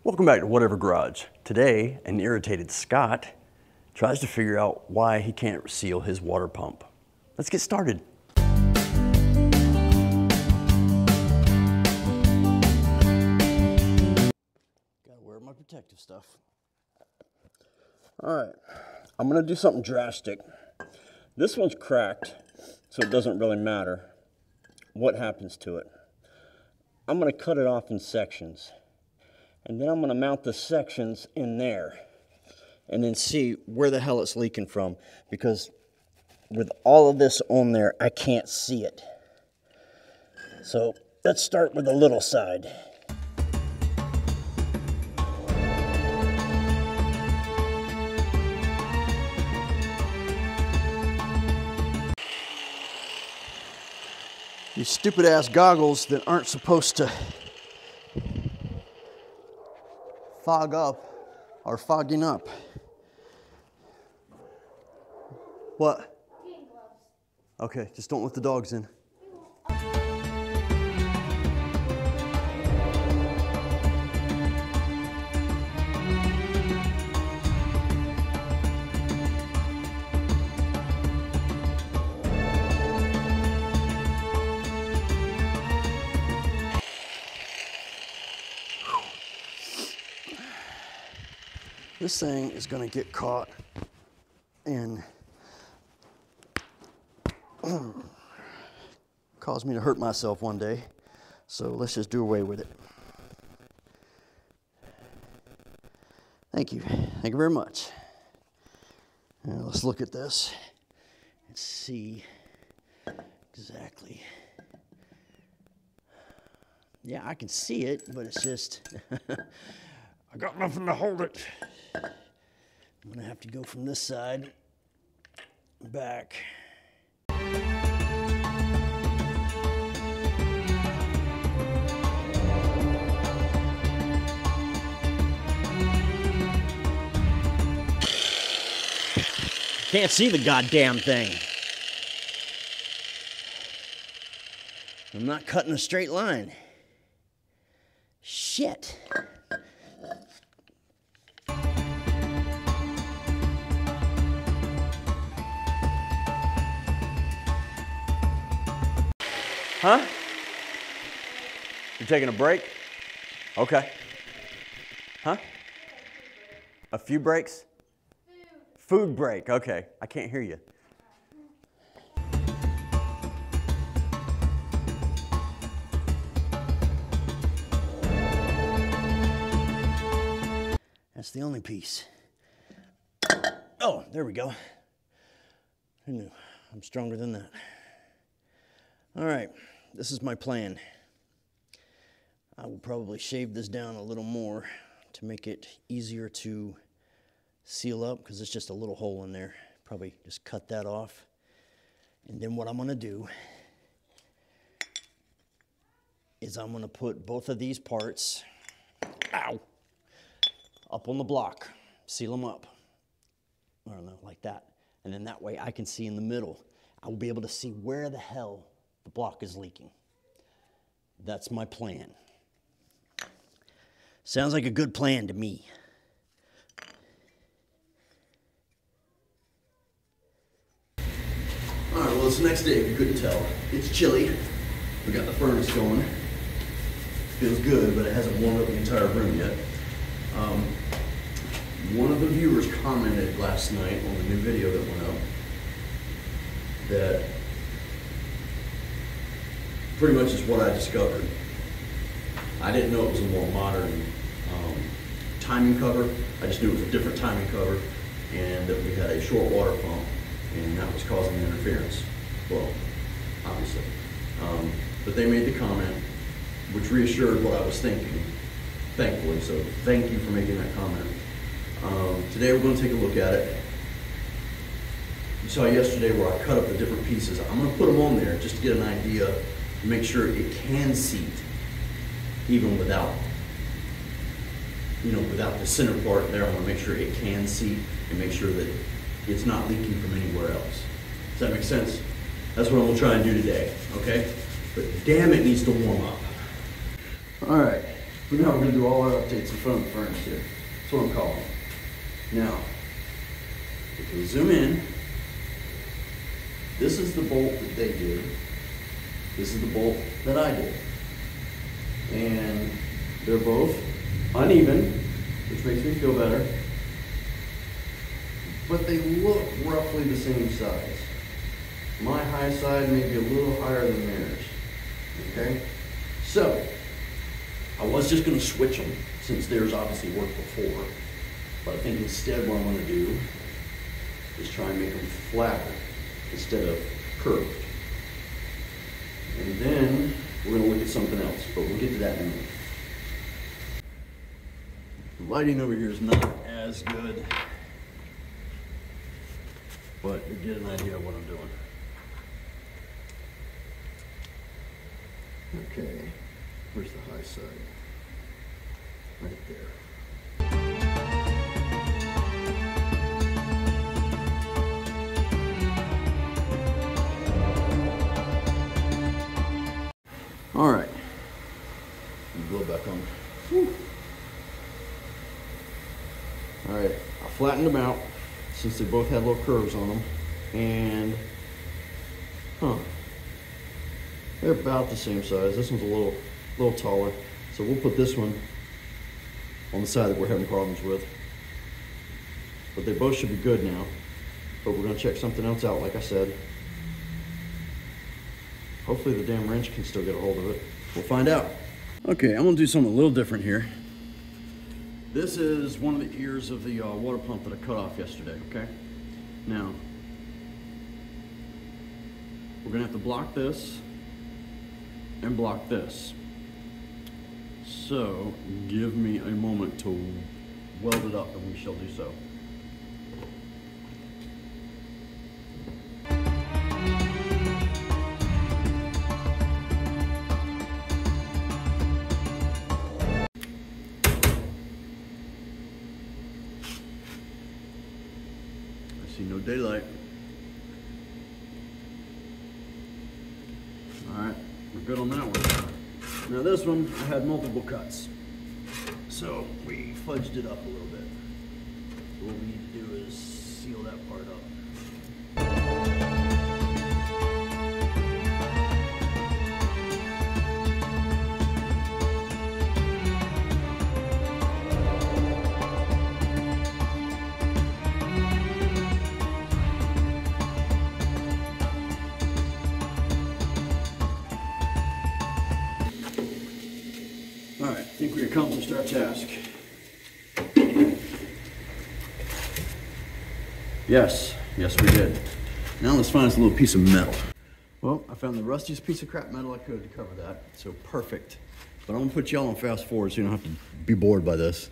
Welcome back to Whatever Garage. Today, an irritated Scott tries to figure out why he can't seal his water pump. Let's get started. Gotta wear my protective stuff. All right, I'm gonna do something drastic. This one's cracked, so it doesn't really matter what happens to it. I'm gonna cut it off in sections. And then I'm gonna mount the sections in there and then see where the hell it's leaking from, because with all of this on there, I can't see it. So let's start with the little side. These stupid ass goggles that aren't supposed to fog up are fogging up. What? Okay, just don't let the dogs in. This thing is going to get caught and cause me to hurt myself one day. So let's just do away with it. Thank you. Thank you very much. Now let's look at this and see exactly. Yeah, I can see it, but it's just I got nothing to hold it. I'm gonna have to go from this side back. Can't see the goddamn thing. I'm not cutting a straight line. Shit. Huh? You're taking a break? Okay. Huh? A few breaks? Food break, okay. I can't hear you. That's the only piece. Oh, there we go. Who knew? I'm stronger than that. All right, this is my plan. I will probably shave this down a little more to make it easier to seal up, because it's just a little hole in there. Probably just cut that off. And then what I'm gonna do is I'm gonna put both of these parts, ow, up on the block, seal them up. I don't know, like that. And then that way I can see in the middle. I will be able to see where the hell the block is leaking. That's my plan. Sounds like a good plan to me. All right, well, it's the next day, if you couldn't tell. It's chilly. We got the furnace going. Feels good, but it hasn't warmed up the entire room yet. One of the viewers commented last night on the new video that went up that pretty much is what I discovered. I didn't know it was a more modern timing cover. I just knew it was a different timing cover, and that we had a short water pump, and that was causing the interference. Well, obviously. But they made the comment, which reassured what I was thinking, thankfully, so thank you for making that comment. Today we're going to take a look at it. You saw yesterday where I cut up the different pieces. I'm going to put them on there just to get an idea, make sure it can seat, even without, without the center part there. I'm going to make sure it can seat and make sure that it's not leaking from anywhere else. Does that make sense? That's what I'm going to try and do today, okay? But damn, it needs to warm up. All right, But now we're going to do all our updates in front of the furnace here. That's what I'm calling it. Now, if we zoom in, this is the bolt that they did. This is the bolt that I did. And they're both uneven, which makes me feel better. But they look roughly the same size. My high side may be a little higher than theirs. Okay? So, I was just going to switch them since theirs obviously worked before. But I think instead what I'm going to do is try and make them flatter instead of curved. And then we're going to look at something else, but we'll get to that in a minute. The lighting over here is not as good, but you get an idea of what I'm doing. Okay, where's the high side? Right there. All right, blow back on. Whew. All right, I flattened them out since they both had little curves on them, and they're about the same size. This one's a little taller, so we'll put this one on the side that we're having problems with. But they both should be good now. But we're gonna check something else out, like I said. Hopefully the damn wrench can still get a hold of it. We'll find out. Okay, I'm gonna do something a little different here. This is one of the ears of the water pump that I cut off yesterday, okay? Now, we're gonna have to block this and block this. So, give me a moment to weld it up and we shall do so. See no daylight. All right, we're good on that one. Now this one, I had multiple cuts. So we fudged it up a little bit. So what we need to do is seal that part up. All right, I think we accomplished our task. Yes, we did. Now let's find us a little piece of metal. Well, I found the rustiest piece of crap metal I could to cover that, so perfect. But I'm gonna put y'all on fast forward so you don't have to be bored by this.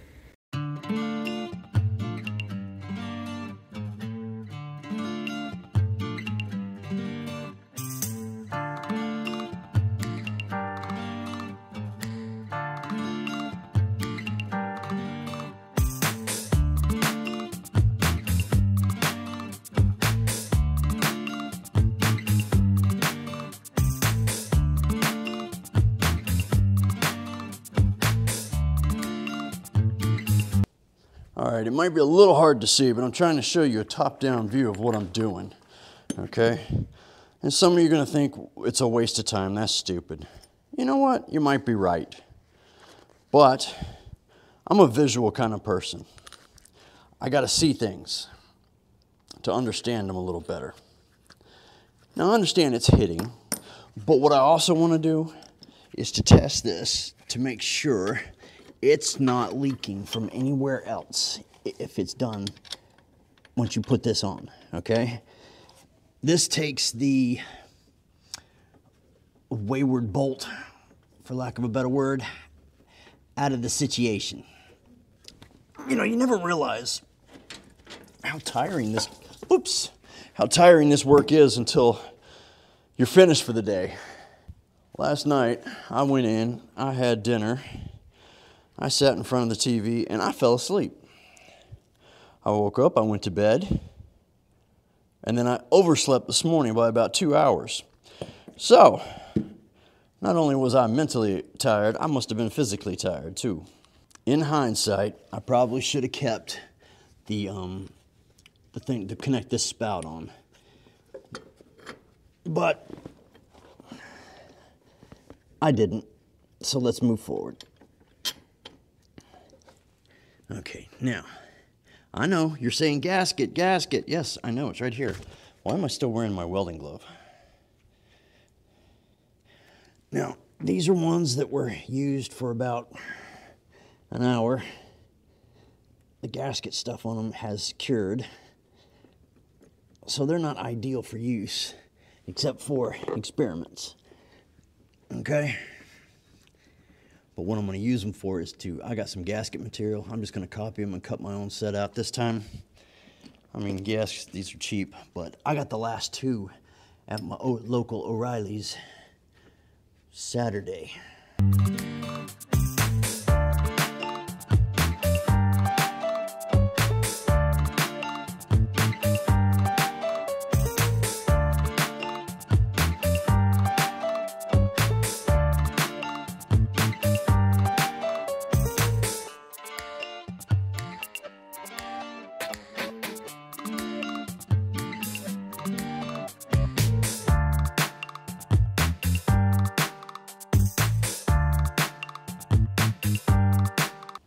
All right, it might be a little hard to see, but I'm trying to show you a top-down view of what I'm doing, okay? And some of you are gonna think it's a waste of time, that's stupid. You know what, you might be right. But I'm a visual kind of person. I gotta see things to understand them a little better. Now I understand it's hitting, but what I also wanna do is to test this to make sure it's not leaking from anywhere else if it's done once you put this on, okay? This takes the wayward bolt, for lack of a better word, out of the situation. You know, you never realize how tiring this work is until you're finished for the day. Last night, I went in, I had dinner, I sat in front of the TV, and I fell asleep. I woke up, I went to bed, and then I overslept this morning by about 2 hours. So, Not only was I mentally tired, I must have been physically tired too. In hindsight, I probably should have kept the thing to connect this spout on. But I didn't. So let's move forward. Okay, now, I know you're saying gasket, gasket. Yes, I know, it's right here. Why am I still wearing my welding glove? Now, these are ones that were used for about an hour. The gasket stuff on them has cured, so they're not ideal for use, except for experiments. Okay? But what I'm going to use them for is I got some gasket material. I'm just going to copy them and cut my own set out this time. I mean, yes, these are cheap, but I got the last two at my local O'Reilly's Saturday.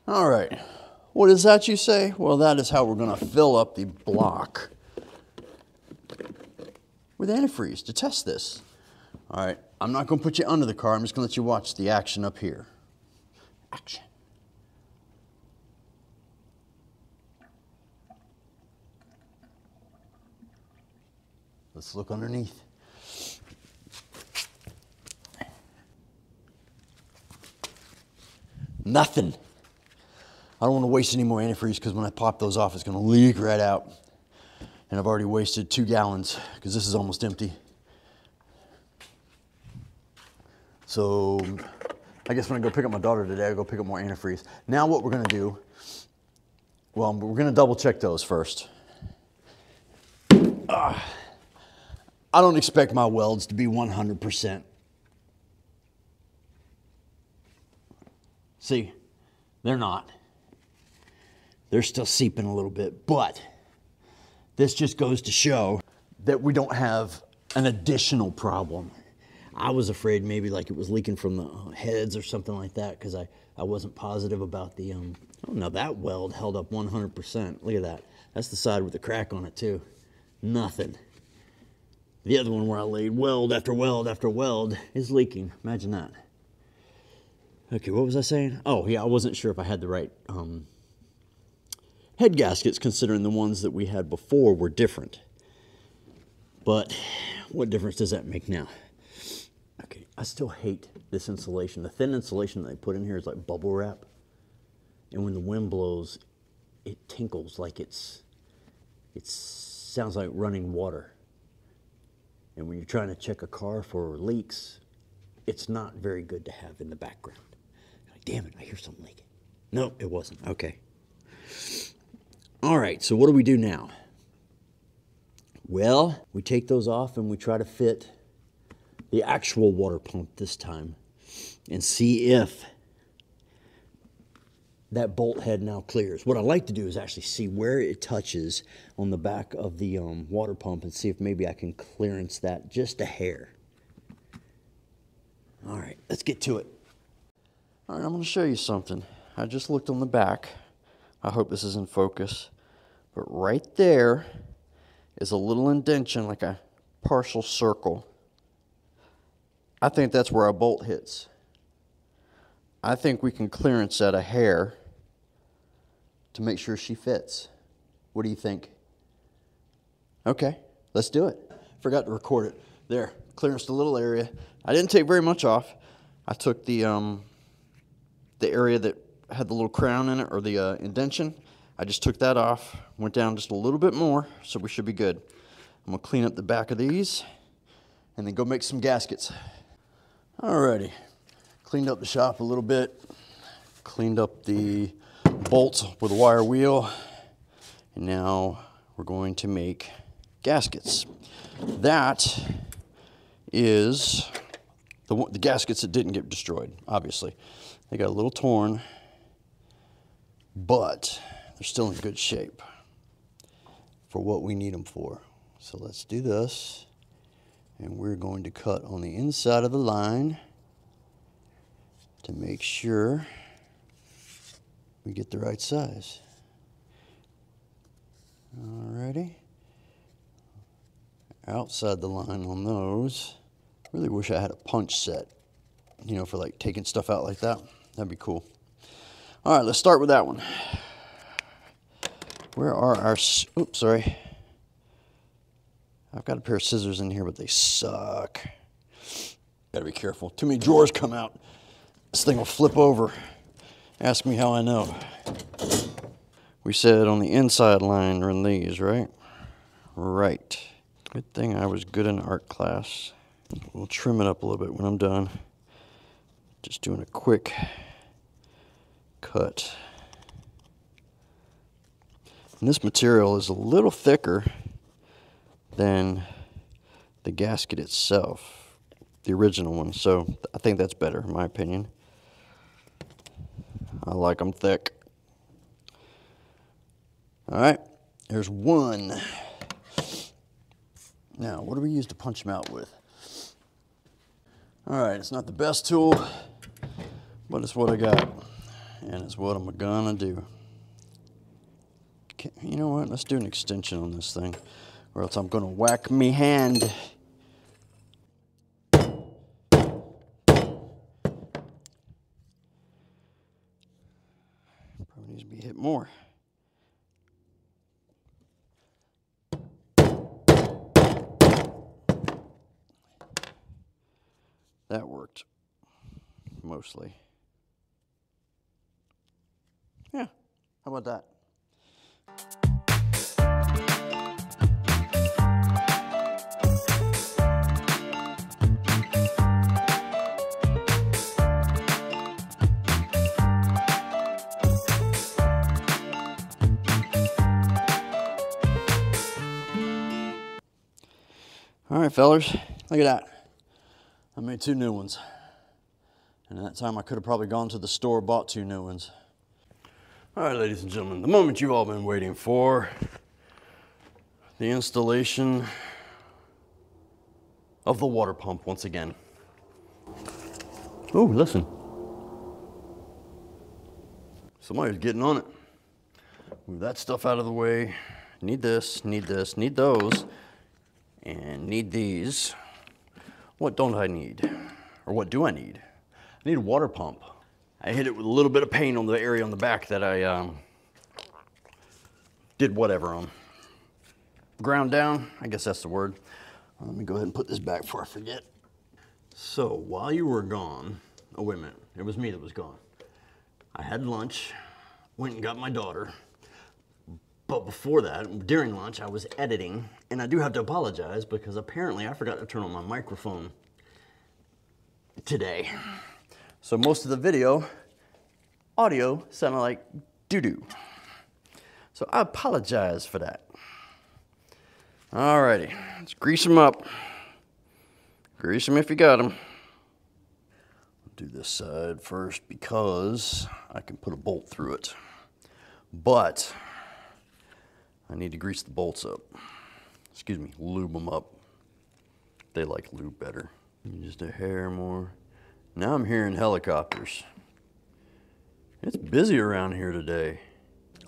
All right, what is that you say? Well, that is how we're gonna fill up the block with antifreeze to test this. All right, I'm not gonna put you under the car. I'm just gonna let you watch the action up here. Action. Let's look underneath. Nothing. I don't want to waste any more antifreeze because when I pop those off, it's going to leak right out. And I've already wasted 2 gallons because this is almost empty. So I guess when I go pick up my daughter today, I'll go pick up more antifreeze. Now what we're going to do, well, we're going to double check those first. I don't expect my welds to be 100%. See, they're not. They're still seeping a little bit, but this just goes to show that we don't have an additional problem. I was afraid maybe like it was leaking from the heads or something like that because I wasn't positive about the, oh, now that weld held up 100%. Look at that. That's the side with the crack on it too. Nothing. The other one where I laid weld after weld after weld is leaking. Imagine that. Okay, what was I saying? Oh, yeah, I wasn't sure if I had the right head gaskets, considering the ones that we had before were different. But what difference does that make now? Okay, I still hate this insulation. The thin insulation that they put in here is like bubble wrap. And when the wind blows, it tinkles like it sounds like running water. And when you're trying to check a car for leaks, it's not very good to have in the background. Like, damn it, I hear something leaking. No, it wasn't. Okay. All right, so what do we do now? Well, we take those off and we try to fit the actual water pump this time and see if that bolt head now clears. What I like to do is actually see where it touches on the back of the water pump and see if maybe I can clearance that just a hair. All right, let's get to it. All right, I'm going to show you something. I just looked on the back. I hope this is in focus. But right there is a little indentation, like a partial circle. I think that's where our bolt hits. I think we can clearance that a hair to make sure she fits. What do you think? Okay, let's do it. Forgot to record it. There, clearanced a little area. I didn't take very much off. I took the area that had the little crown in it, or the indentation. I just took that off, went down just a little bit more, so we should be good. I'm gonna clean up the back of these and then go make some gaskets. Alrighty, cleaned up the shop a little bit, cleaned up the bolts with a wire wheel, and now we're going to make gaskets. That is the gaskets that didn't get destroyed, obviously. They got a little torn, but they're still in good shape for what we need them for. So let's do this, and we're going to cut on the inside of the line to make sure we get the right size. Alrighty. Outside the line on those. Really wish I had a punch set, you know, for like taking stuff out like that. That'd be cool. All right, let's start with that one. Where are our, oops, sorry. I've got a pair of scissors in here, but they suck. Gotta be careful. Too many drawers come out. This thing will flip over. Ask me how I know. We said on the inside line run these, right? Right. Good thing I was good in art class. We'll trim it up a little bit when I'm done. Just doing a quick cut. And this material is a little thicker than the gasket itself, the original one. So I think that's better, in my opinion. I like them thick. All right, there's one. Now, what do we use to punch them out with? All right, it's not the best tool, but it's what I got, and it's what I'm gonna do. Okay, you know what? Let's do an extension on this thing, or else I'm gonna whack me hand. Probably needs to be hit more. That worked, mostly. Yeah, how about that? All right, fellas, look at that. I made 2 new ones. And at that time, I could have probably gone to the store, bought 2 new ones. All right, ladies and gentlemen, the moment you've all been waiting for, the installation of the water pump once again. Oh, listen. Somebody's getting on it. Move that stuff out of the way. Need this, need those, and need these. What don't I need? Or what do I need? I need a water pump. I hit it with a little bit of paint on the area on the back that I did whatever on. Ground down, I guess that's the word. Let me go ahead and put this back before I forget. So while you were gone, oh wait a minute, it was me that was gone. I had lunch, went and got my daughter. But before that, during lunch, I was editing, and I do have to apologize because apparently I forgot to turn on my microphone today. So most of the video, audio sounded like doo-doo. So I apologize for that. Alrighty, let's grease them up. Grease them if you got them. I'll do this side first because I can put a bolt through it. But I need to grease the bolts up. Excuse me, lube them up. They like lube better. Just a hair more. Now I'm hearing helicopters. It's busy around here today.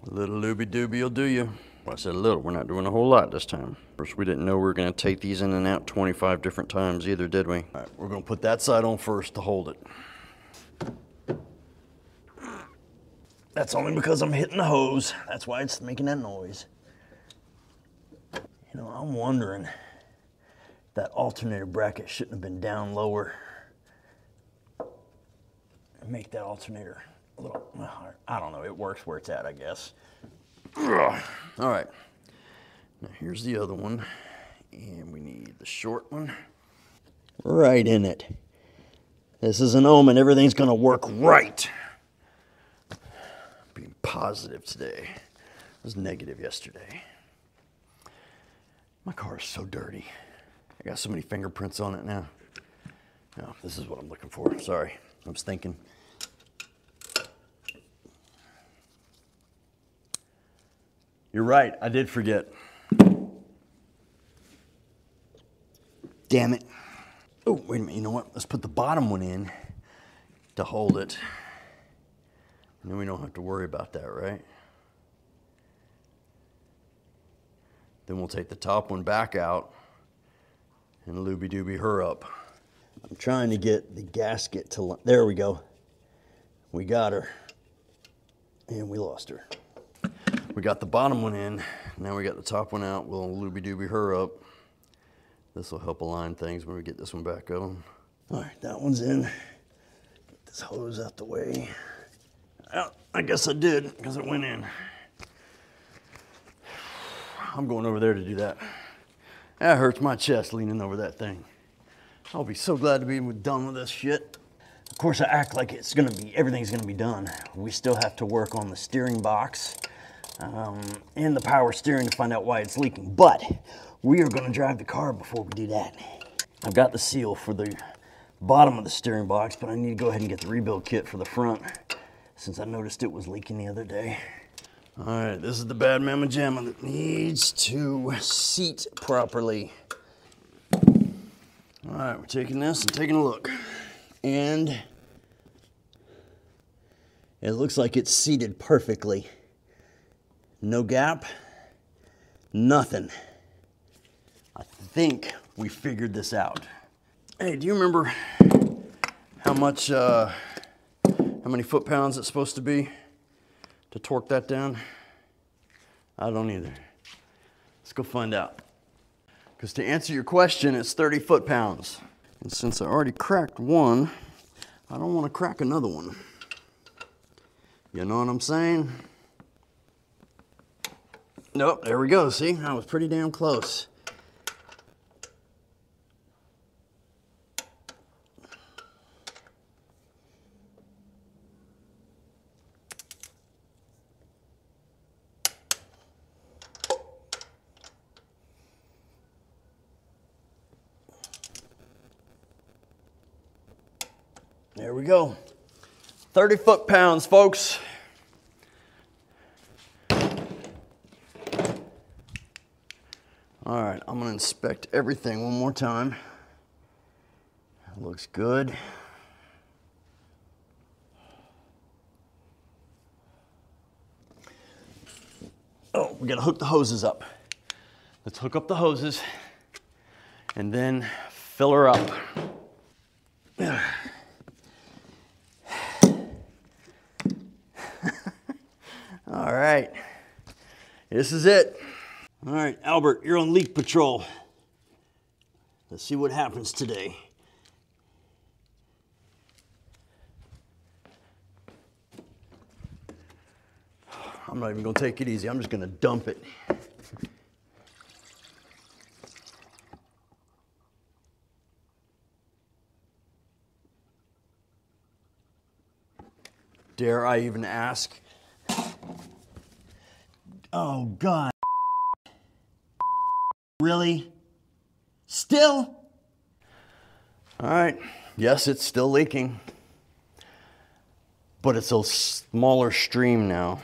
A little looby-dooby will do you. Well, I said a little, we're not doing a whole lot this time. Of course, we didn't know we were gonna take these in and out 25 different times either, did we? All right, we're gonna put that side on first to hold it. That's only because I'm hitting the hose. That's why it's making that noise. You know, I'm wondering if that alternator bracket shouldn't have been down lower. Make that alternator a little, I don't know, it works where it's at, I guess. All right, now here's the other one, and we need the short one. Right in it. This is an omen, everything's gonna work right. Being positive today. I was negative yesterday. My car is so dirty. I got so many fingerprints on it now. Oh, this is what I'm looking for. Sorry, I was thinking. You're right, I did forget. Damn it. Oh, wait a minute, you know what? Let's put the bottom one in to hold it. And then we don't have to worry about that, right? Then we'll take the top one back out and looby-dooby her up. I'm trying to get the gasket to, there we go. We got her. And we lost her. We got the bottom one in, now we got the top one out. We'll looby-dooby her up. This will help align things when we get this one back on. All right, that one's in. Get this hose out the way. Well, I guess I did, because it went in. I'm going over there to do that. That hurts my chest leaning over that thing. I'll be so glad to be done with this shit. Of course, I act like it's gonna be, everything's gonna be done. We still have to work on the steering box and the power steering to find out why it's leaking. But we are gonna drive the car before we do that. I've got the seal for the bottom of the steering box, but I need to go ahead and get the rebuild kit for the front since I noticed it was leaking the other day. All right, this is the bad mamma jamma that needs to seat properly. All right, we're taking this and taking a look. And it looks like it's seated perfectly. No gap, nothing. I think we figured this out. Hey, do you remember how many foot-pounds it's supposed to be to torque that down? I don't either. Let's go find out. Because to answer your question, it's 30 foot-pounds. And since I already cracked one, I don't want to crack another one. You know what I'm saying? Nope, there we go. See, I was pretty damn close. There we go. 30 foot-pounds, folks. All right, I'm gonna inspect everything one more time. Looks good. Oh, we gotta hook the hoses up. Let's hook up the hoses and then fill her up. All right, this is it. All right, Albert, you're on leak patrol. Let's see what happens today. I'm not even gonna take it easy. I'm just gonna dump it. Dare I even ask? Oh, God. Really? Still? All right. Yes, it's still leaking. But it's a smaller stream now.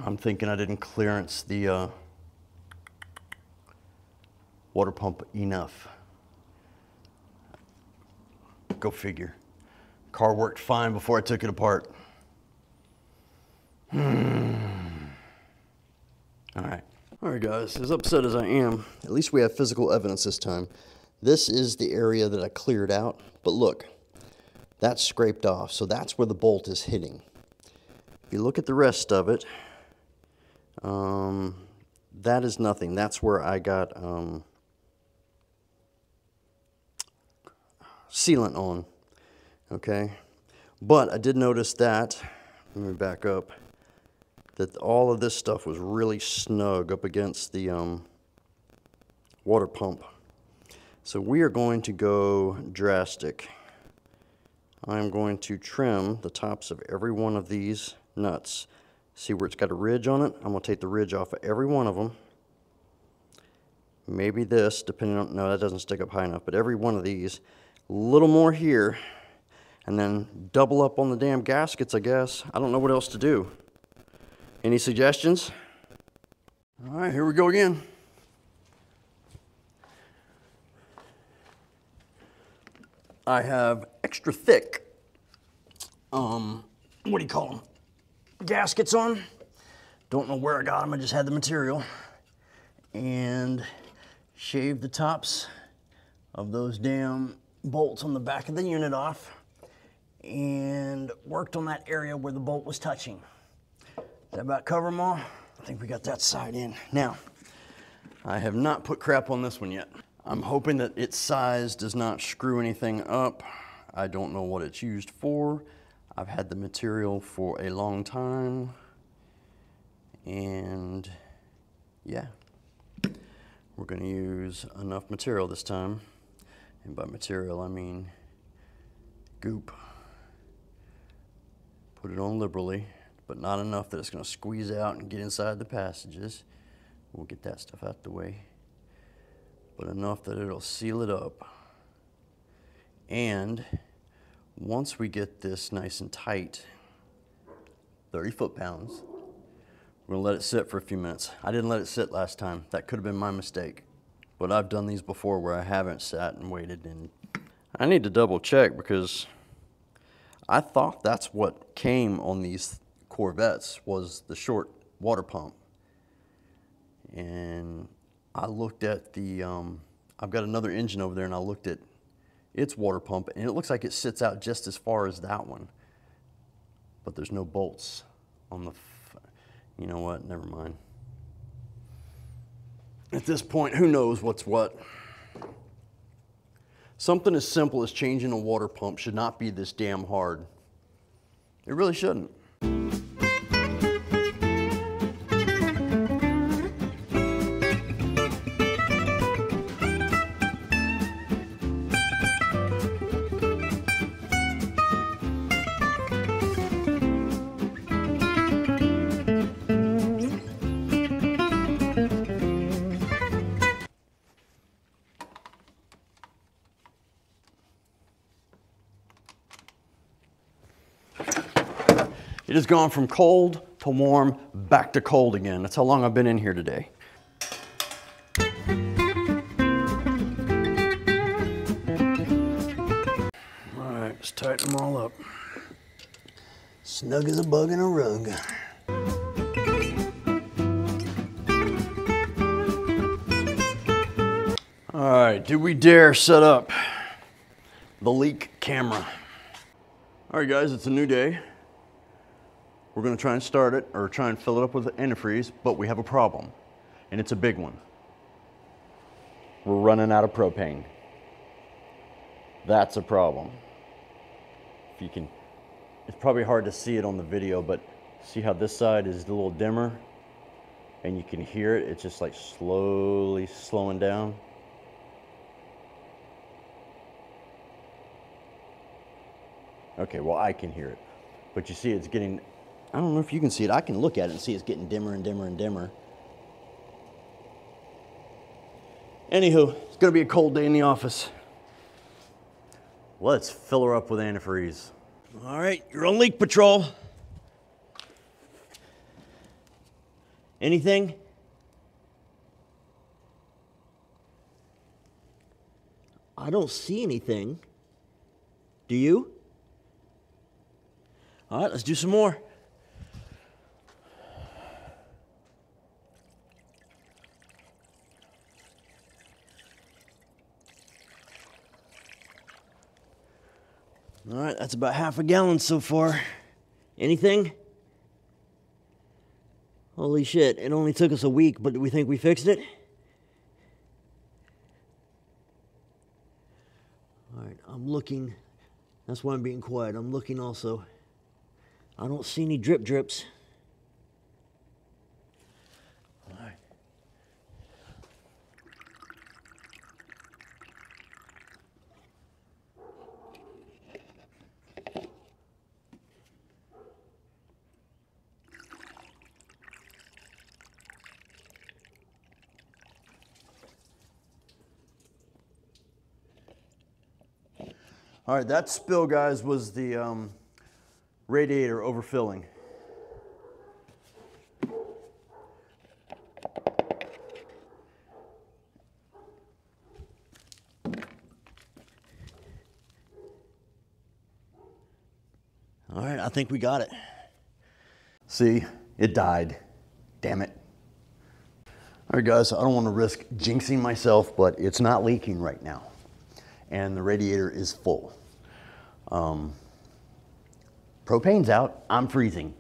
I'm thinking I didn't clearance the water pump enough. Go figure. Car worked fine before I took it apart. All right. All right, guys, as upset as I am, at least we have physical evidence this time. This is the area that I cleared out, but look, that's scraped off, so that's where the bolt is hitting. If you look at the rest of it, that is nothing. That's where I got sealant on, okay? But I did notice that, let me back up, that all of this stuff was really snug up against the water pump. So we are going to go drastic. I'm going to trim the tops of every one of these nuts. See where it's got a ridge on it? I'm going to take the ridge off of every one of them. maybe this, depending on, no, that doesn't stick up high enough, but every one of these, a little more here, and then double up on the damn gaskets, I guess. I don't know what else to do. Any suggestions? All right, here we go again. I have extra thick, what do you call them? Gaskets on. Don't know where I got them, I just had the material. And shaved the tops of those damn bolts on the back of the unit off and worked on that area where the bolt was touching. Does that about cover them all? I think we got that side in. Now, I have not put crap on this one yet. I'm hoping that its size does not screw anything up. I don't know what it's used for. I've had the material for a long time. And yeah, we're gonna use enough material this time. And by material, I mean goop. Put it on liberally, but not enough that it's gonna squeeze out and get inside the passages. We'll get that stuff out the way. But enough that it'll seal it up. And once we get this nice and tight, 30 foot-pounds, we're gonna let it sit for a few minutes. I didn't let it sit last time. That could have been my mistake. But I've done these before where I haven't sat and waited, and I need to double check because I thought that's what came on these Corvettes was the short water pump. And I looked at the, I've got another engine over there, and I looked at its water pump, and it looks like it sits out just as far as that one. But there's no bolts on the, you know what, never mind. At this point, who knows what's what? Something as simple as changing a water pump should not be this damn hard. It really shouldn't. It has gone from cold to warm, back to cold again. That's how long I've been in here today. All right, let's tighten them all up. Snug as a bug in a rug. All right, do we dare set up the leak camera? All right, guys, it's a new day. We're gonna try and start it, or try and fill it up with antifreeze, but we have a problem, and it's a big one. We're running out of propane. That's a problem. If you can, it's probably hard to see it on the video, but see how this side is a little dimmer, and you can hear it, it's just like slowly slowing down. Okay, well, I can hear it, but you see it's getting, I don't know if you can see it. I can look at it and see it's getting dimmer and dimmer and dimmer. Anywho, it's gonna be a cold day in the office. Let's fill her up with antifreeze. All right, you're on leak patrol. Anything? I don't see anything. Do you? All right, let's do some more. All right, that's about half a gallon so far. Anything? Holy shit, it only took us a week, but do we think we fixed it? All right, I'm looking. That's why I'm being quiet. I'm looking also. I don't see any drips. All right. All right, that spill, guys, was the radiator overfilling. All right, I think we got it. See, it died. Damn it. All right, guys, I don't want to risk jinxing myself, but it's not leaking right now. And the radiator is full. Propane's out. I'm freezing.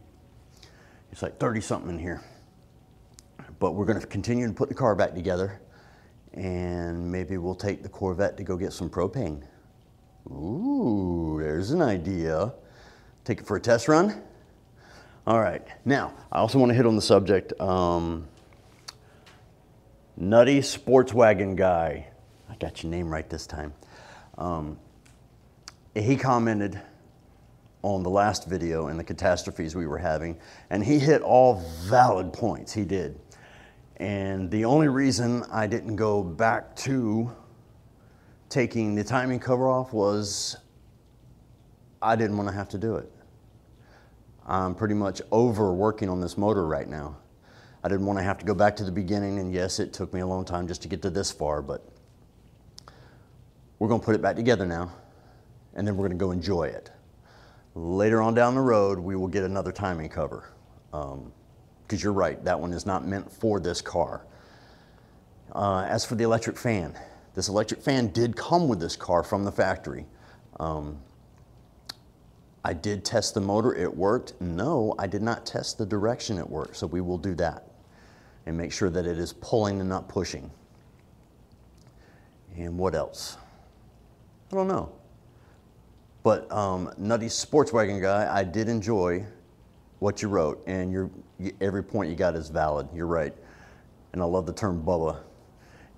It's like 30 something in here. But we're going to continue to put the car back together, and maybe we'll take the Corvette to go get some propane. Ooh, there's an idea. Take it for a test run. All right, now I also want to hit on the subject. Nutty Sports Wagon Guy. I got your name right this time. He commented on the last video and the catastrophes we were having, and he hit all valid points. He did. And the only reason I didn't go back to taking the timing cover off was I didn't want to have to do it. I'm pretty much over working on this motor right now. I didn't want to have to go back to the beginning, and yes, it took me a long time just to get to this far, but we're going to put it back together now, and then we're going to go enjoy it. Later on down the road, we will get another timing cover, because you're right, that one is not meant for this car. As for the electric fan, this electric fan did come with this car from the factory. I did test the motor, it worked. No, I did not test the direction it worked, so we will do that and make sure that it is pulling and not pushing. And what else? I don't know. But Nutty Sports Wagon Guy, I did enjoy what you wrote, and every point you got is valid. You're right. And I love the term Bubba,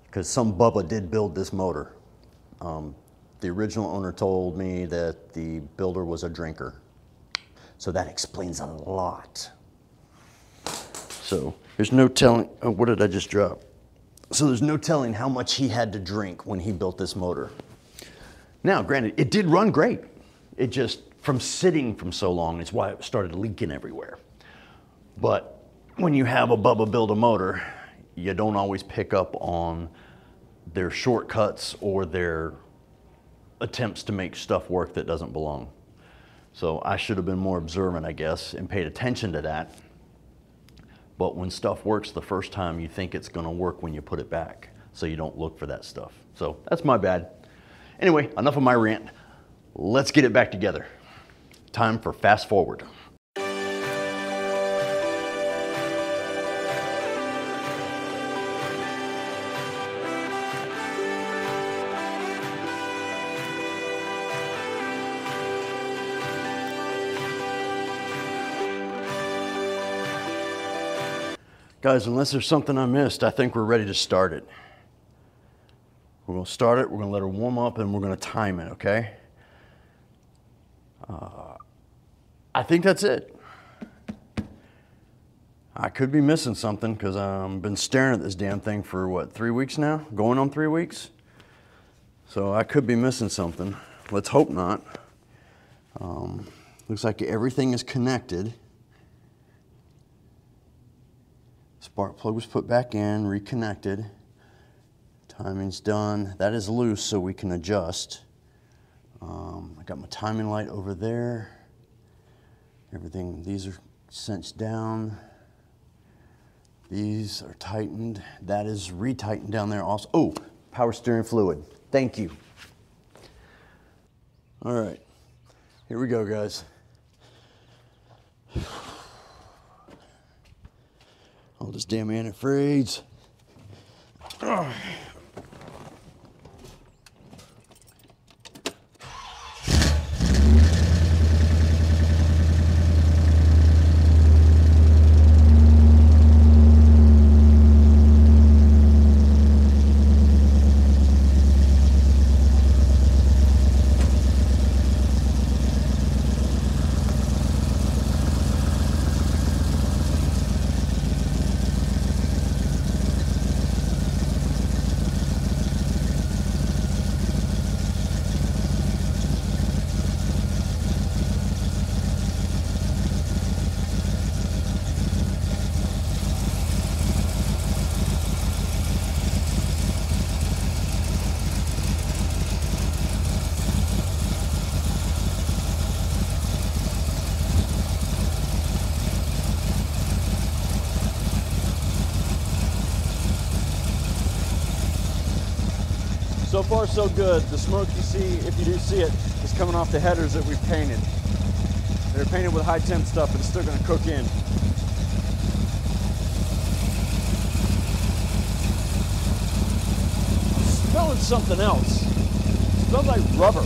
because some Bubba did build this motor. The original owner told me that the builder was a drinker. So that explains a lot. So there's no telling, oh, what did I just drop? So there's no telling how much he had to drink when he built this motor. Now, granted, it did run great. It just, from sitting from so long, it's why it started leaking everywhere. But when you have a Bubba build a motor, you don't always pick up on their shortcuts or their attempts to make stuff work that doesn't belong. So I should have been more observant, I guess, and paid attention to that. But when stuff works the first time, you think it's going to work when you put it back. So you don't look for that stuff. So that's my bad. Anyway, enough of my rant. Let's get it back together. Time for fast forward. Guys, unless there's something I missed, I think we're ready to start it. We're going to start it, we're going to let her warm up, and we're going to time it, okay? I think that's it. I could be missing something because I've been staring at this damn thing for, what, 3 weeks now? Going on 3 weeks? So I could be missing something. Let's hope not. Looks like everything is connected. Spark plug was put back in, reconnected. Timing's done. That is loose, so we can adjust. I got my timing light over there. Everything, these are cinched down. These are tightened. That is retightened down there also. Oh, power steering fluid. Thank you. All right, here we go, guys. All this damn antifreeze. So far, so good. The smoke you see, if you do see it, is coming off the headers that we've painted. They're painted with high temp stuff, but it's still gonna cook in. I'm smelling something else. It smells like rubber.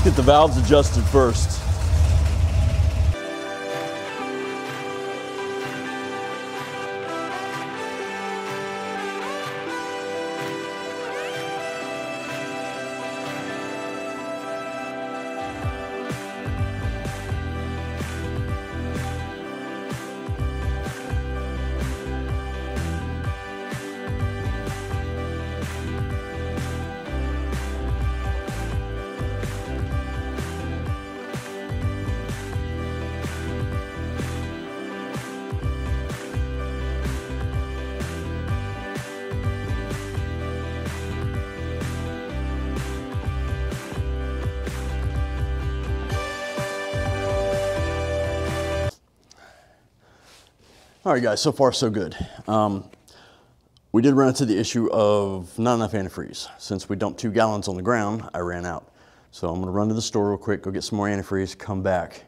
Get the valves adjusted first. All right, guys, so far so good. We did run into the issue of not enough antifreeze. Since we dumped 2 gallons on the ground, I ran out. So I'm gonna run to the store real quick, go get some more antifreeze, come back.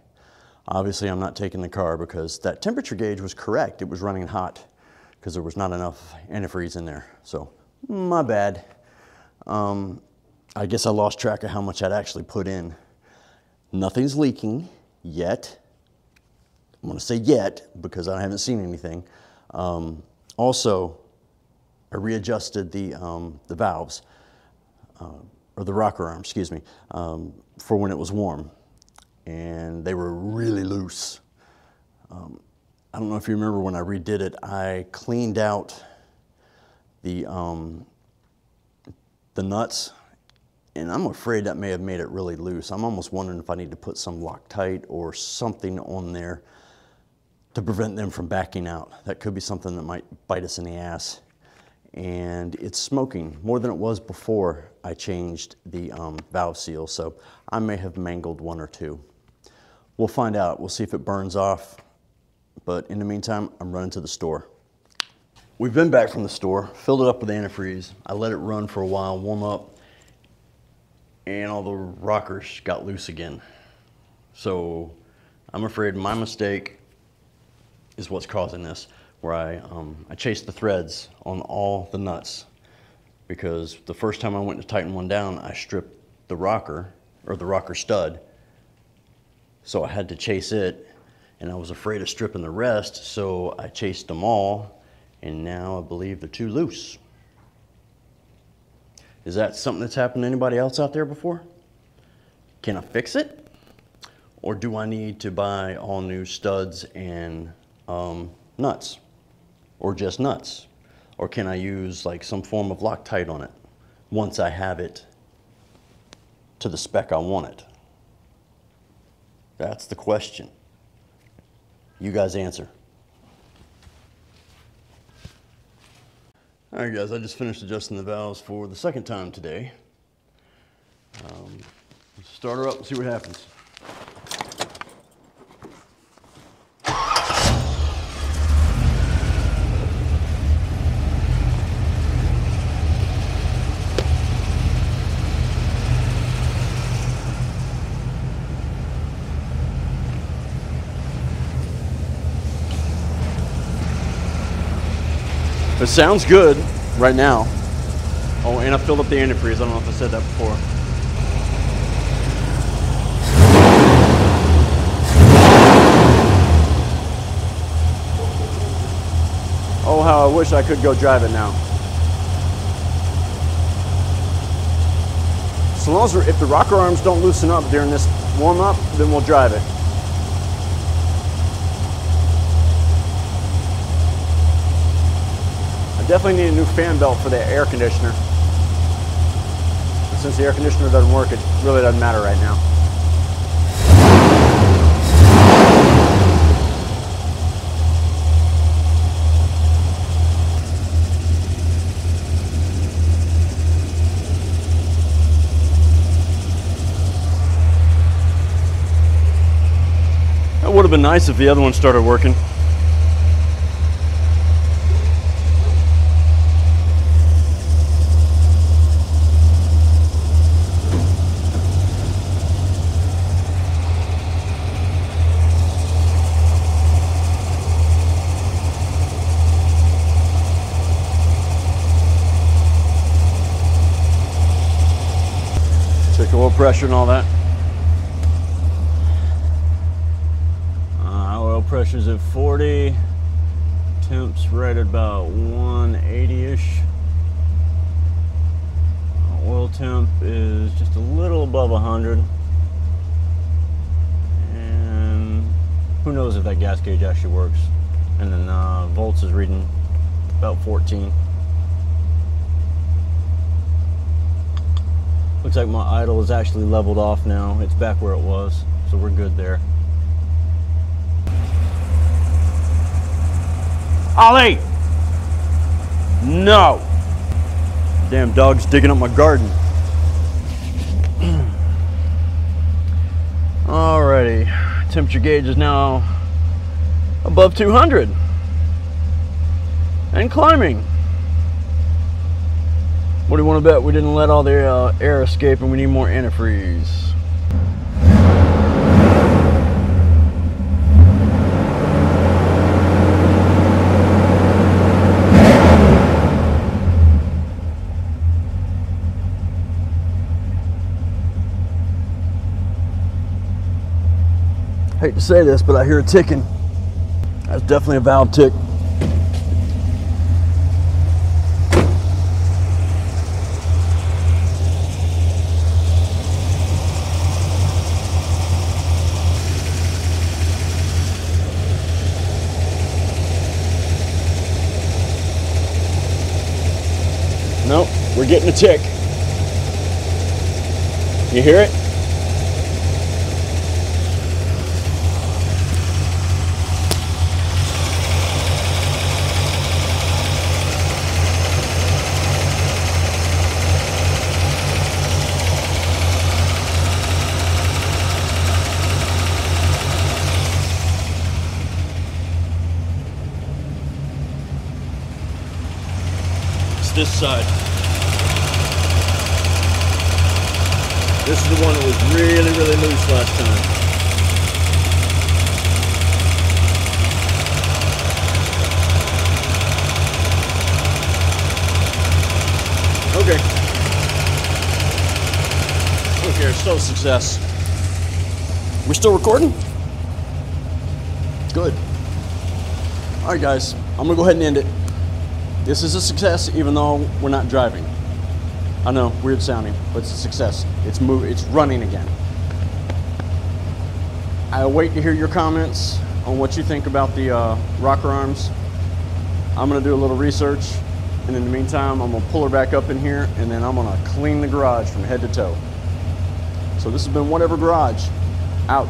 Obviously, I'm not taking the car because that temperature gauge was correct. It was running hot because there was not enough antifreeze in there. So, my bad. I guess I lost track of how much I'd actually put in. Nothing's leaking yet. I'm gonna say yet because I haven't seen anything. Also, I readjusted the valves, or the rocker arm, excuse me, for when it was warm. And they were really loose. I don't know if you remember when I redid it, I cleaned out the nuts, and I'm afraid that may have made it really loose. I'm almost wondering if I need to put some Loctite or something on there to prevent them from backing out. That could be something that might bite us in the ass. And it's smoking more than it was before I changed the valve seal, so I may have mangled 1 or 2. We'll find out. We'll see if it burns off. But in the meantime, I'm running to the store. We've been back from the store, filled it up with antifreeze. I let it run for a while, warm up, and all the rockers got loose again. So I'm afraid my mistake is what's causing this, where I chased the threads on all the nuts, because the first time I went to tighten one down, I stripped the rocker, or the rocker stud, so I had to chase it, and I was afraid of stripping the rest, so I chased them all, and now I believe they're too loose. Is that something that's happened to anybody else out there before? Can I fix it? Or do I need to buy all new studs and nuts? Or just nuts? Or can I use like some form of Loctite on it once I have it to the spec I want it? That's the question. You guys answer. All right, guys, I just finished adjusting the valves for the second time today. Let's start her up and see what happens. It sounds good right now. Oh, and I filled up the antifreeze. I don't know if I said that before. Oh, how I wish I could go drive it now. So long as if the rocker arms don't loosen up during this warm up, then we'll drive it. Definitely need a new fan belt for the air conditioner. But since the air conditioner doesn't work, it really doesn't matter right now. That would have been nice if the other one started working. Check oil pressure and all that. Oil pressure's at 40. Temp's right at about 180-ish. Oil temp is just a little above 100. And who knows if that gas gauge actually works. And then volts is reading about 14. Looks like my idle is actually leveled off now. It's back where it was, so we're good there. Ollie! No! Damn dog's digging up my garden. Alrighty, temperature gauge is now above 200. and climbing. What do you want to bet we didn't let all the air escape and we need more antifreeze? Hate to say this, but I hear a ticking. That's definitely a valve tick. Nope, we're getting a tick. You hear it? This side. This is the one that was really, really loose last time. Okay. Okay, still a success. We're still recording? Good. All right, guys, I'm gonna go ahead and end it. This is a success, even though we're not driving. I know, weird sounding, but it's a success. It's running again. I'll wait to hear your comments on what you think about the rocker arms. I'm gonna do a little research, and in the meantime, I'm gonna pull her back up in here, and then I'm gonna clean the garage from head to toe. So this has been Whatever Garage, out.